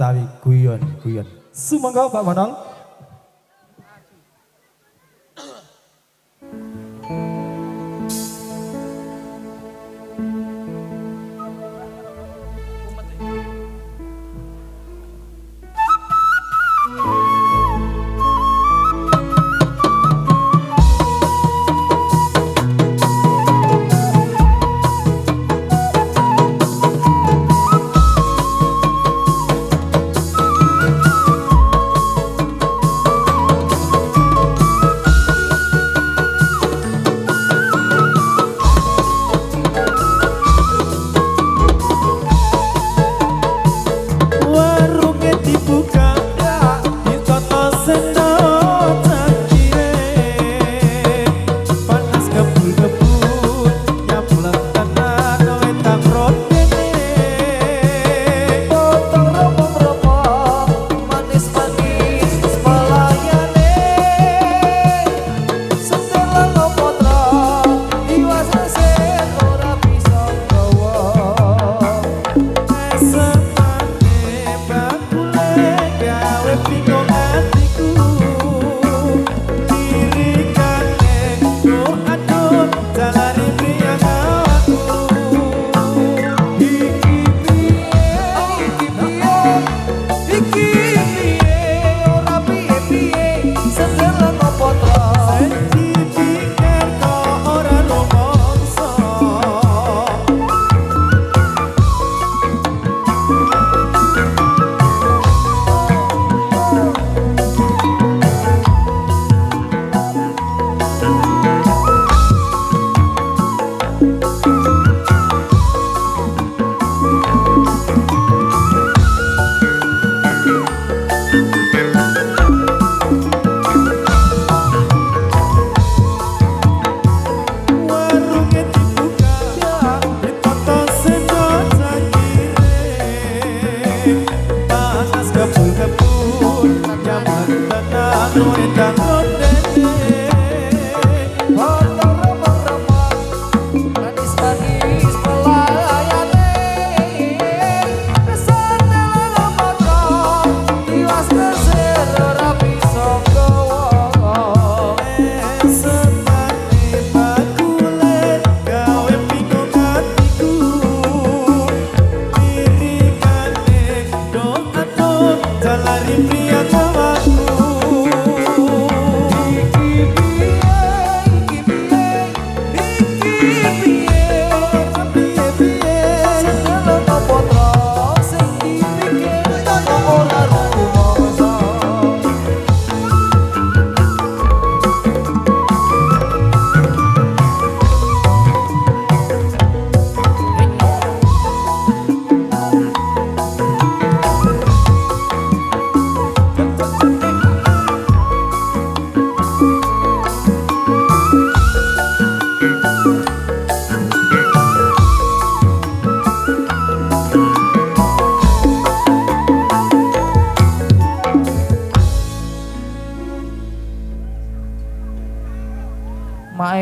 utawi guyon-guyon. Sumangga Pak Manol.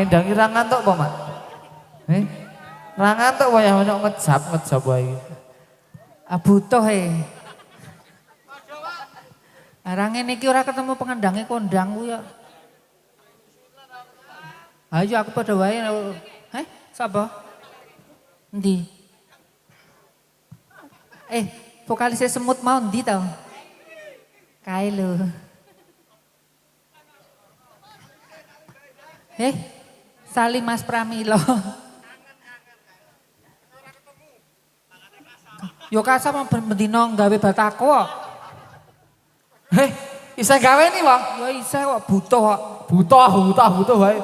Ndang ira ngantuk apa, Mak? Ra ngantuk wae ngejap wae. Butuh Arang ngene iki ora ketemu pengendange kondang ku ya. Ayo aku padha wae. Sapa? Endi? Vokalisnya semut mau endi to? Kae lho. Salim Mas Pramilo. Yo kasar mau bendino gawe batako kok. Isa gawe nih, Wong. Ya isa kok butuh kok. Butuh wae.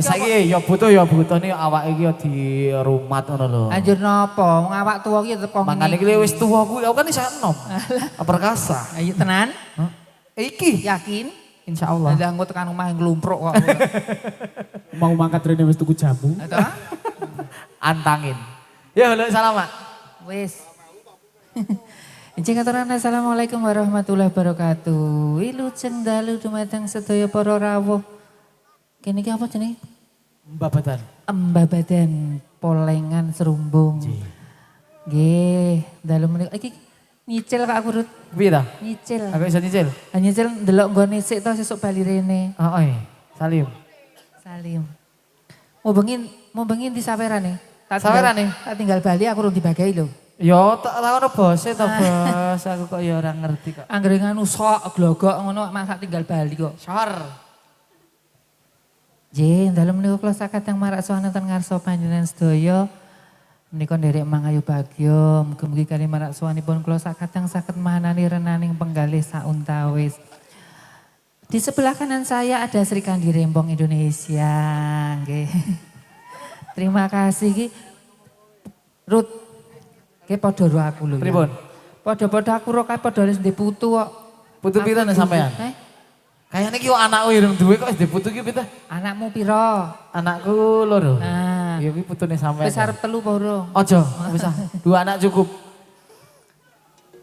Saiki ya butuh nih awake iki ya dirumat ngono lho. Anjir napa? Wong awak tuwa iki tetep kok. Mangane iki wis tuwa kuwi aku kan iso enom. Perkasa. Ayo tenan? Iki yakin? Insyaallah. Lah engko tekan omah nglumpruk kok. Mau mangkat rene wis tuku jamu. Antangin. Ya halo salam, Mak. Wis. Encing aturan assalamualaikum warahmatullahi wabarakatuh. Wilujeng dalu dumateng sedaya para rawuh. Kene iki apa jenenge? Mbabadan. Embabadan Polengan Serumbung. Nggih, dalu menika iki Nyicil Kak aku Rut. Piye ta? Nyicil. Aku iso nyicil. Lah nyicil ndelok nggone sik to sesuk bali rene. Heeh. Salim. Salim. Mau bengi di sawerane. Sawerane? Tak tinggal Bali aku urung dibagi lho. Yo tak takono bose to, Bos. Aku kok ya ora ngerti kok. Anggere nganu sok glogok ngono masa tinggal Bali kok. Sor. Nggih, dalem menika kula sakadang marak sowanten ngarsa panjenengan sedaya. Menika nderek mangayu bagya, mugi-mugi kali marak sowanipun kula sakadang saged mahanani renaning penggalih sauntawis. Di sebelah kanan saya ada Sri Kandi Rembong Indonesia. Nggih. Terima kasih ki. Ruth. Ki padha karo aku lho. Pripun? Padha-padha aku ro kae padha wis ndek putu kok. Putu pira nek sampean? Kayane ki anakku irung duwe kok wis putu ki pita? Anakmu pira? Anakku loro. Nah, Ya ki putune sampean. wis arep telu apa urung? Ojo, wis ah. 2 anak cukup.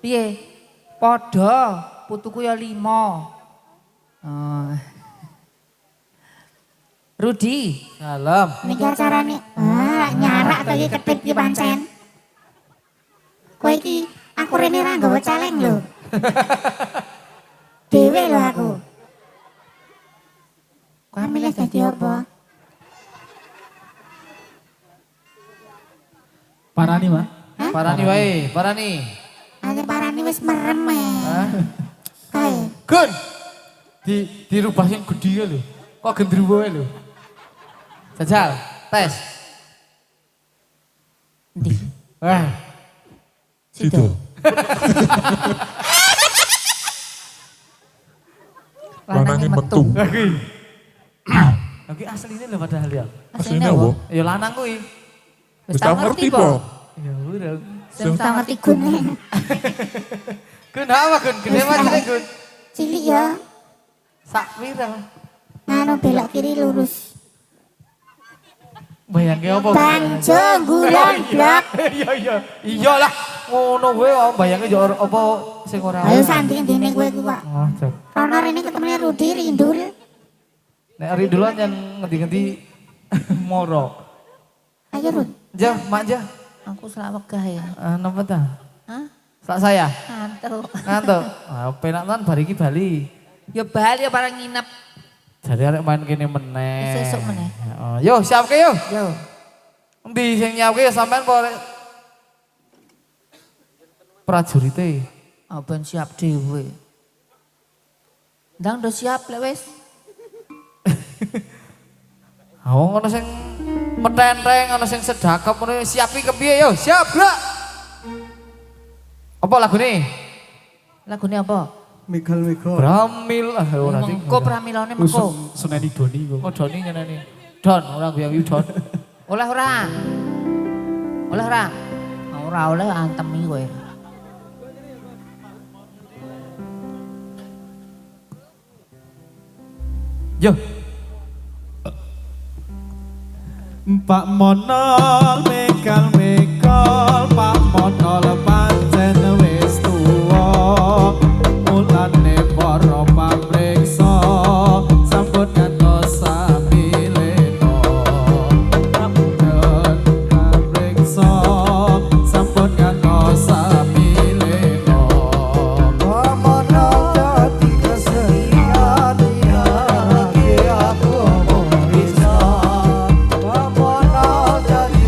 Piye? Padha, putuku ya 5. Oh. Rudi, Salam. Niki acarane nyarak to iki ketip iki pancen. Kowe iki aku rene ra nggawa caleng lho. Dewe lho aku. Kowe milih dadi apa? Parani, Mak. Parani wae, parani. Ane parane wis merem kae. Gun. Dirubah sing gedhe lho. Kok gendruwo lho. Jajal, tes. ndi? Wah, Situ. Lanange metu. lagi. Lagi asline lho padahal ya. Asline apa? Ya lanang kuwi. Wis tak ngerti po. Ya urung. Sing tak ngerti Gun Gun apa Gun? Gede macane Gun. cilik ya. Sak pira? Nganu belok kiri lurus. Bayangke apa? Banjo gulon blok. Iya iya. Iyalah ngono kowe bayangke yo apa sing ora. Ayo sanding dene kowe ku kok. Oh, cok. Rono rene ketemune Rudi Rindul. Nek ari duluan yang ngendi-ngendi moro. Ayo Rud. Jah, mak jah. Aku selak wegah ya. Napa ta? Hah? Sak saya. Ngantuk. Ngantuk. Penak tenan bar iki Bali. Ya Bali ya barang nginep. Jadi arek main kene meneh. Sesuk meneh. Yo, siapke yo. Yo. Endi sing nyiapke ya sampean apa arek prajurite? Ben siap dhewe. Ndang udah siap lek wis. Oh, ngono sing metenteng, ono sing sedakep ngono siapi kepiye yo? Siap, Brak. Apa lagune? Lagune apa? Miguel. Bramil ora sing. Mengko pramilane mengko. Suneni Doni kok. Oh, Doni nyeneni. Don, ora guyu Don. Oleh ora? Oleh ora? Ora oleh antem iki kowe. Yo. Pak Monol mekal Pak Monol pancen wis tuwa mulane para pamriksa sampun ngantos samilena sampun pamriksa sampun ngantos samilena Pak Monol dadi kesenian ya aku bisa Monol jadi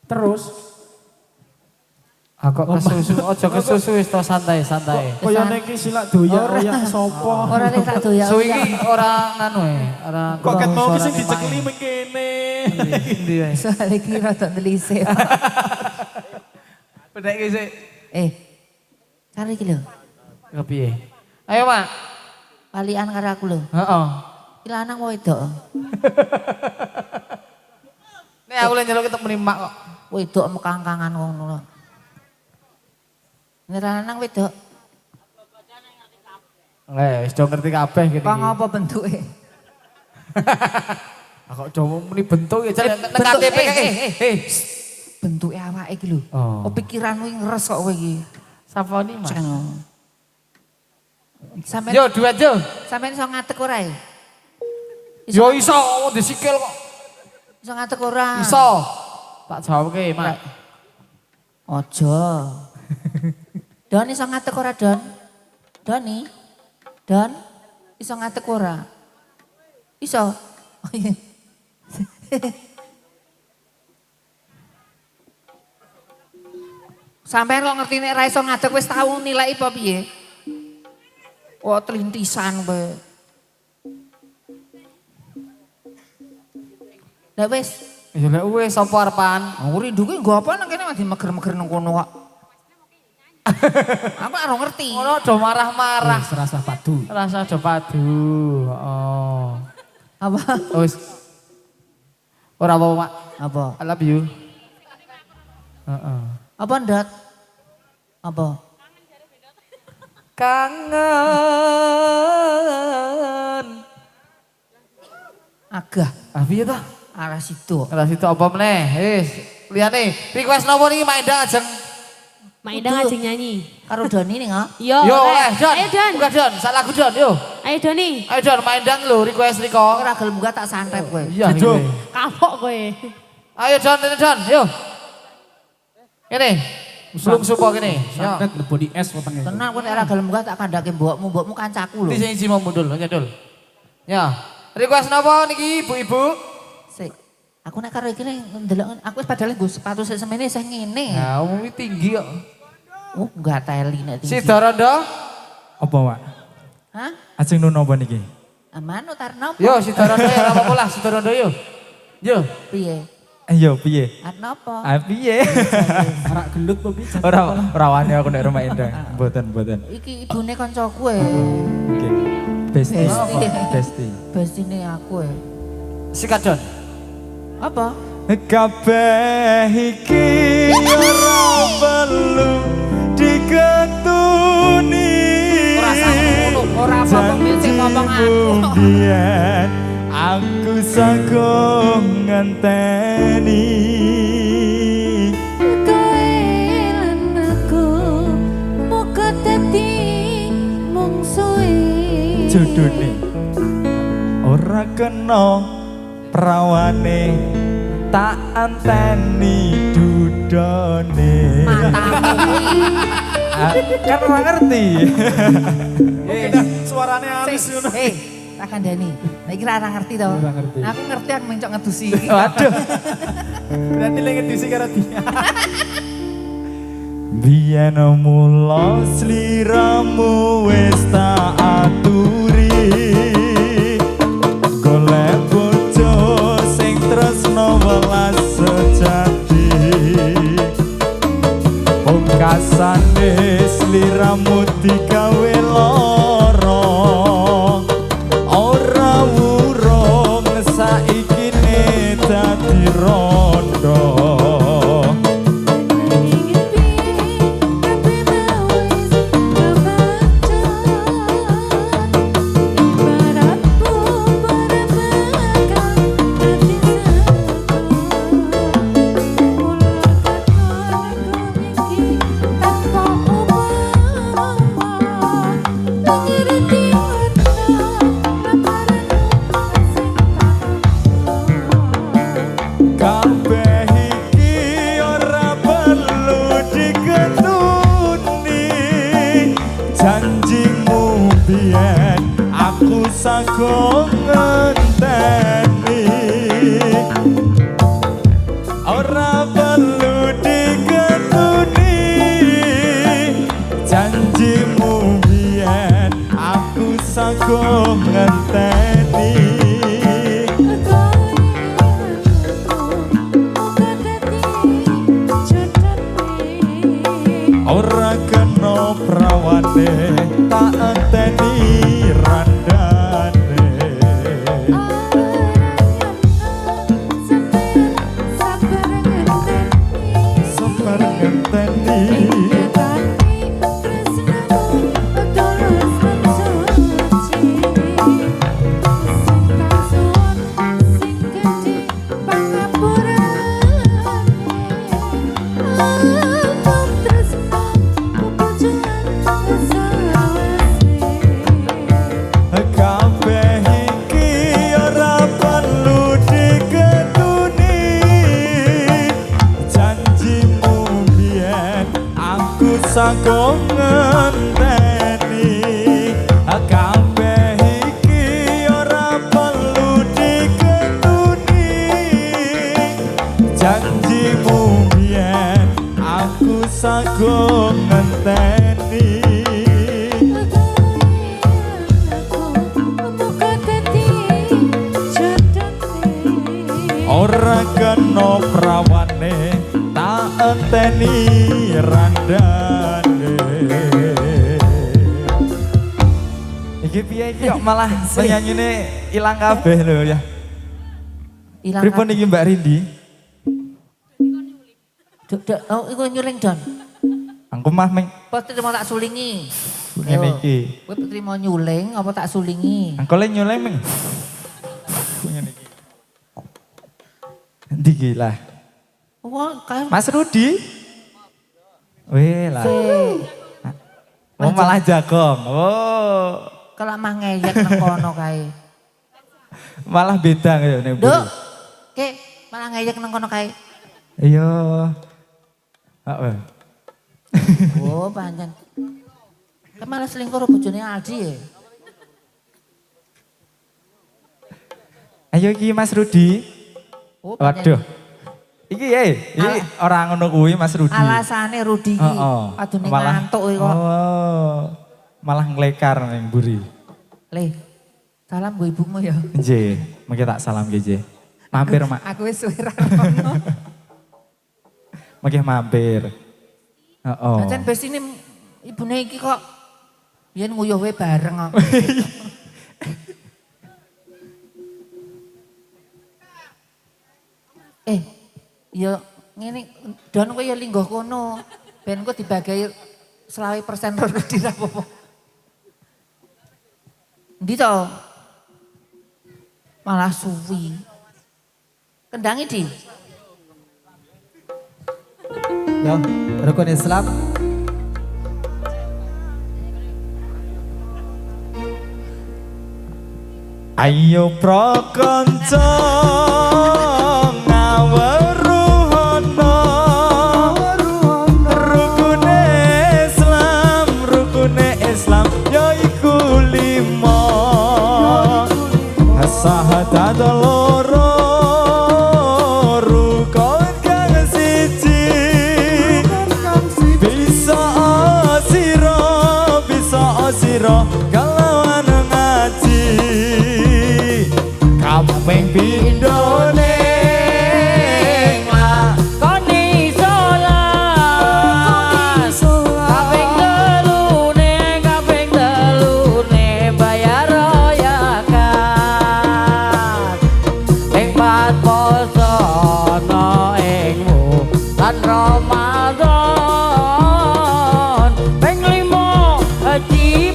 Terus Aku kesusu, ojo kesusu wis to santai. kaya niki silak doyak-doyak sapa? Ora lek tak doyak. Su iki ora nganu ora Kok ket mau ki sing suarane dicekeli main. mengkene. Endi wae. Soale iki rada ndelisik. Bedek iki sik. Karo iki lho. Kepiye? Ayo, Mak. Palian karo aku lho. Heeh. Iki lanang wedok. Nek aku lek nyeluk ketemu Mak kok. Wedok mekangkangan ngono lho. Ini lanang wedok. Wis do ngerti kabeh kene. Kok ngapa bentuke? Kok do muni bentuk ya jan nek bentuk- KTP kae. Bentuke awake iki lho. Oh. Pikiranmu iki ngeres kok kowe iki. Sapa ni, Mas? Sampeyan Yo duet yo. sampeyan iso ngatek ora ya? Yo iso disikil kok. Iso ngatek ora? Iso. Tak jawabke, Mak. Ojo. Don iso ngatek ora, Don? Doni? Don? Iso ngatek ora? Iso? Oh, iya. Sampeyan kok ngerti nek ra iso ngatek wis tau nilai apa piye? Oh, telintisan kowe. Lah wis, Ya lek wis sapa arepan? aku rindu ki nggo apa nang kene mati meger-meger nang kono kok. Aku ora ngerti. Ngono do marah-marah. Serasa padu. Rasa do padu. Oh. Apa? Wis. Ora apa, Mak. Apa? I love you. Heeh. Apa ndak? Apa? Kangen. Agah Ah piye ta? arah situ. Kelas itu apa meneh? Wis, liyane request nopo niki Mak Endang ajeng. Mak Endang ajeng nyanyi. Karo Doni nih nggak? Yo, Yo, Don. Ayo Don. Buka Don, sak lagu Don, yo. Ayo Doni. Ayo Don, Mak Endang lho request riko. Ora gelem gak tak santet kowe. Iya, Dido. iki. Kapok kowe. Ayo Don, ini Don, yo. Kene. Belum supo kene. Yo. Santet body es wetenge. Tenang kowe nek ora gelem gak tak kandhake mbokmu kancaku lho. Di sing isi mau mundul, nyedul. Ya. Request nopo niki ibu-ibu? Sik. Aku nek karo iki ndelok aku wis padahal nggo sepatu sik semene sing ngene. Ya, umumnya tinggi kok. Oh, enggak teli nek Si tinggi. Dorondo? Apa, Wak? Hah? Ajeng nono apa niki? Aman utarno apa? Yo, si Dorondo ya, apa lah, si Dorondo yo. Yo. Piye? Ayo piye? Napa? Ah piye? Arak gelut apa piye? Ora wani aku nek rumah Endang. Mboten. Iki ibune kancaku e. Oke. Besti. Besti. Besti. Bestine aku e. Sikat Don. Apa? Kabeh iki ora perlu diketuni. Ora ngono, ora apa-apa mesti ngomong aku. Biyen aku sagung ngenteni. Kowe lan aku muga dadi mungsuhe. Jodone ora kena prawane tak anteni dudone. Matamu kuwi. Kan ora ngerti. Suarane halus ngono. Tak kandhani. Nek iki ora ngerti to. Ora ngerti. Aku ngerti aku mencok ngedusi. Waduh. Berarti lagi ngedisi karo dia. Biyen mula sliramu wis tak aturi. Golek bojo sing tresno welas sejati. Pungkasane sliramu digawe lara. Ora wurung saiki ne dadi rondo. ngenteni randane. Iki piye iki kok malah penyanyine ilang kabeh lho ya. Ilang. Pripun iki Mbak Rindi? Oh, iku nyuling Don. Aku mah meng Apa terima tak sulingi? ngene iki. Kowe terima nyuling apa tak sulingi? Angko le nyoleng meng. Ngene iki. Endi iki lah? Wah, kae Mas Rudi? Weh lah. Oh malah jagong. Oh. kalau mah ngeyek nang kono kae. Malah beda kaya nek. Duk. Ke, malah ngeyek nang kono kae. Iya. Heeh. Oh, pancen. Kae malah selingkuh karo bojone Aldi ya. Ayo iki Mas Rudi. Oh, pancen. Waduh. Iki iki ora ngono kuwi Mas Rudi. Alasane Rudi iki adune ngantuk iki kok. Oh. Malah nglekar ning mburi. Le. Salam go ibumu ya. Nggih, mengki tak salam nggih. Mampir, Mak. Aku wis suwe ra ngono. Mengki mampir. Heeh. Pancen bes ini ibune iki kok yen nguyuh wae bareng kok. Ya ngene Don kowe ya lingguh kono. Ben kowe dibagi 20% Rudi ra apa-apa. Ndi to? Malah suwi. Kendangi di. Ya, rukun Islam. Ayo prakanca ngaweruhana rukune Islam yaiku 5 sahadat loro rukun kang siji bisa sira kalawan ngaji kaping pindhone Koni solas. Kaping telune bayar royakan. Ping 4 poso ana ingmu lan Ramadan. Ping 5 haji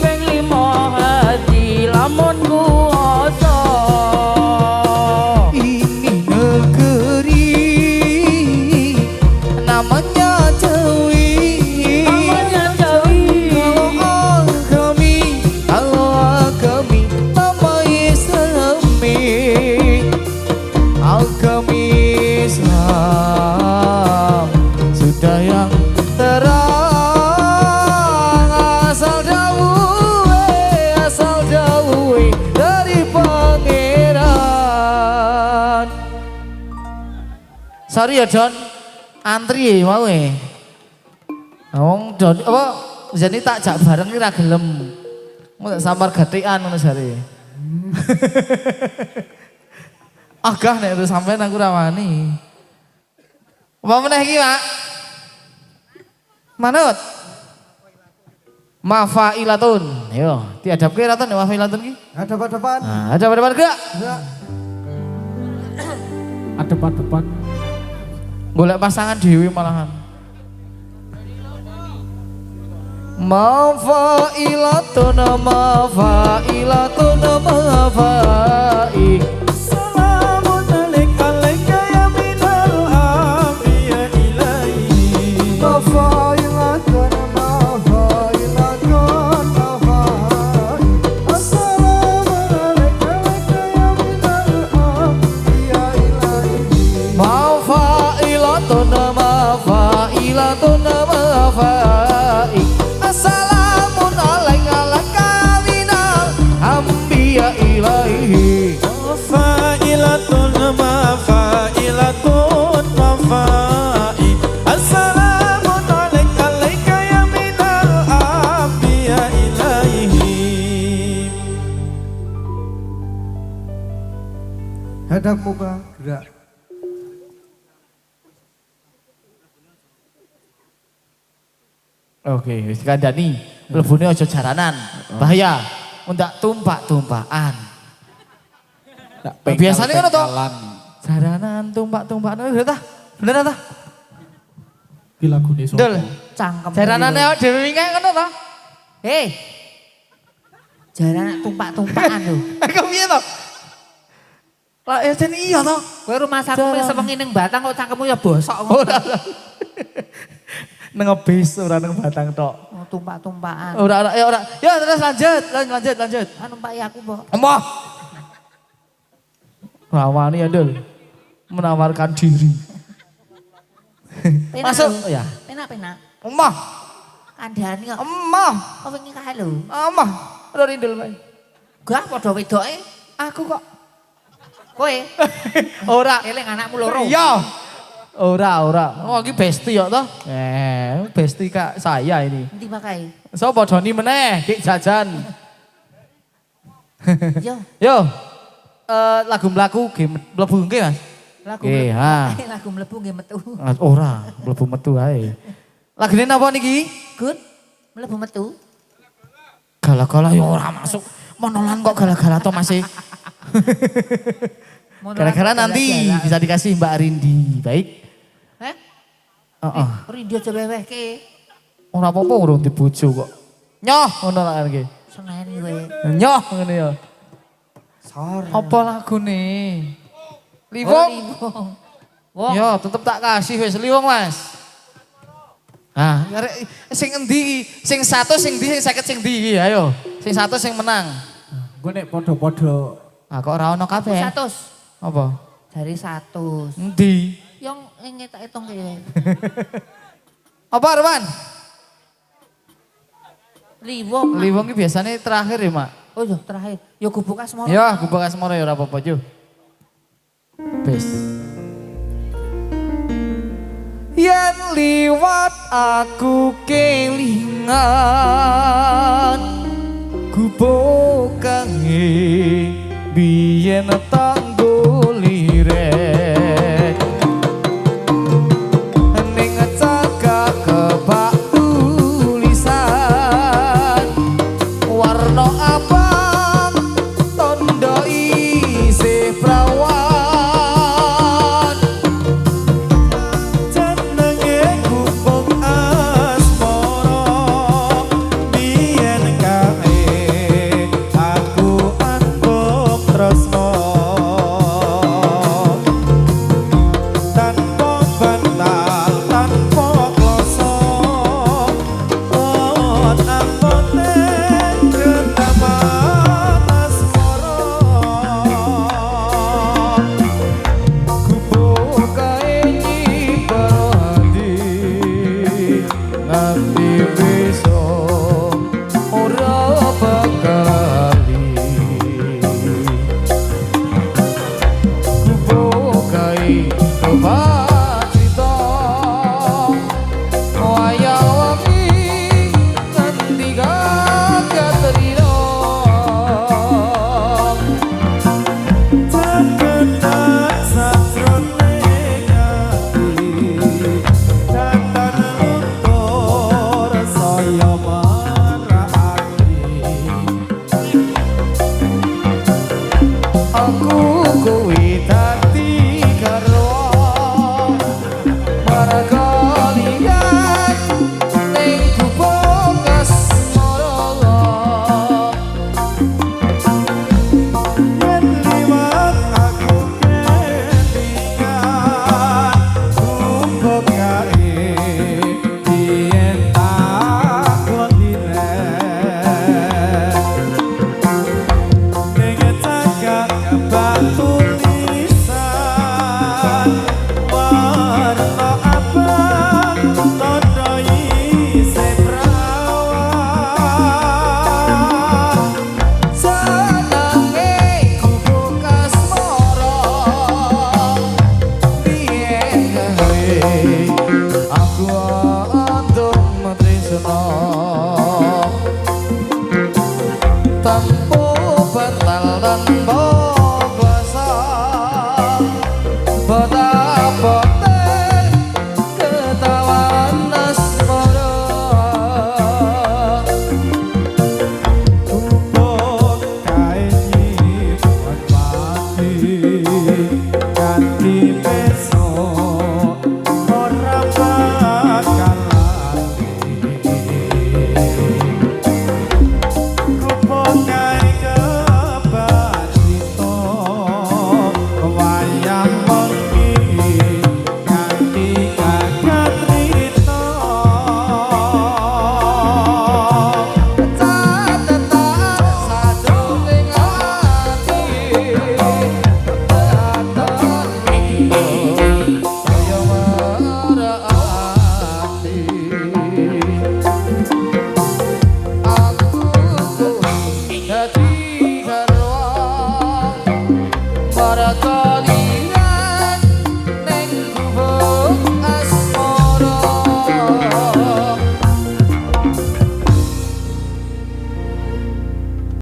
lamun kuasa. Ini negeri namanya Jawi. Kalau agami nama Islami. Agami Islam sudah yang terang. Asal dawuhe dari pangeran. Sorry ya Don, antri mau Wong Don apa jane tak jak bareng iki ra gelem. Mau tak samar gatikan ngono jare. Agah nek terus sampean aku ra wani. Apa meneh iki, Pak? Manut. Mafailatun. Yo, diadapke ra to nek mafailatun iki? Ada depan. Nah, ada depan gak? Ada depan. Golek pasangan dewi malahan. Mafailatun mafai. Salamun alaika ya minal anbiya ilaihi Mafailatun mafai. Assalamualaikum ya minal anbiya ilaihi. Mafailatun mafai. Assalamun alaika minal anbiya ilaihi. Mafailatun mafai. Assalamun alaika ya minal anbiya ilaihi. Hadap muka gerak. Oke, wis kandhani. Mlebune aja jaranan. Bahaya. Ndak tumpak-tumpakan. Biasanya ngono to. Jaranan tumpak-tumpakan bener ta? Bener ta? Ki lagune sapa? Ndul. Cangkem. Jaranane awake dhewe wingi ngono to? Hei. Jaranan tumpak-tumpakan lho. Kok piye to? Lah ya jen iya to. Kowe rumah sakit wis sewengi ning Batang kok cangkemmu ya bosok Ora. Nang bis ora nang Batang tok. Oh, tumpak-tumpakan. Ora ya ora. Ya terus lanjut. Numpaki aku, Mbok. Emah. Rawani ya, Dul. Menawarkan diri. Penak Masuk lho. ya. Penak-penak. Emah. Kandhani kok. Emah. Kok wingi kae lho. Emah. Ora rindul bae. Gak padha wedoke. Aku kok. Kowe Ora. eling anakmu loro. Iya. Ora. Oh, iki besti ya toh? Besti Kak saya ini. Endi makae? Sopo Doni meneh, Dik jajan. Yo, Yo. Lagu mlaku ge mlebu nggih, Mas? lagu Nggih, mlebu. ha. Lagu mlebu nggih metu. Ora, mlebu metu ae. Lagune napa niki? Good. Mlebu metu. Gala-gala ya ora masuk. Monolan kok gala-gala to Mas. Gara-gara nanti bisa dikasih Mbak Rindi. Baik. Heh? Heeh. Rindi aja wewehke. Ora apa-apa urung dibojo kok. Nyoh ngono lah kan iki. Seneni kowe. Nyoh ngene ya. Sor. Apa lagune? Oh, Liwong. Liwong. Wong. Yo, tetep tak kasih wis liwong, Mas. Ah, arek sing endi? Sing 100 sing ndi, sing 50 sing ndi iki? Ayo. Sing 100 sing menang. Gue nek podo-podo. Ah, kok ora ono kabeh? 100. Apa? Dari 100. Endi? Yang ingin tak hitung kaya. Apa, Arman? Liwong. Mak. Liwong iki biasanya terakhir ya, Mak. Oh iya terakhir. Yo gubuk asmara. Ya, gubuk asmara ya ora apa-apa, Ju. Bes. Yen liwat aku kelingan gubuk kange biyen tanggo liret ning cagak kebak tulisan warna abang tondo isih prawan Jenenge gubuk asmara biyen kae aku anggap tresno tanpa bantal tanpa kloso ampote ketaman asmara gubuk kae nyibaro hati nganti besok ora bakali gubuk kae obat cita wayawangi nganti katrina Terkenal satrone ngati Datan luntur saya marani aku kowe dadi karo margalian ning gubuk asmara Yen liwat aku kelingan Gubuk kae biyen tak gondine Ning cagak batu Joko di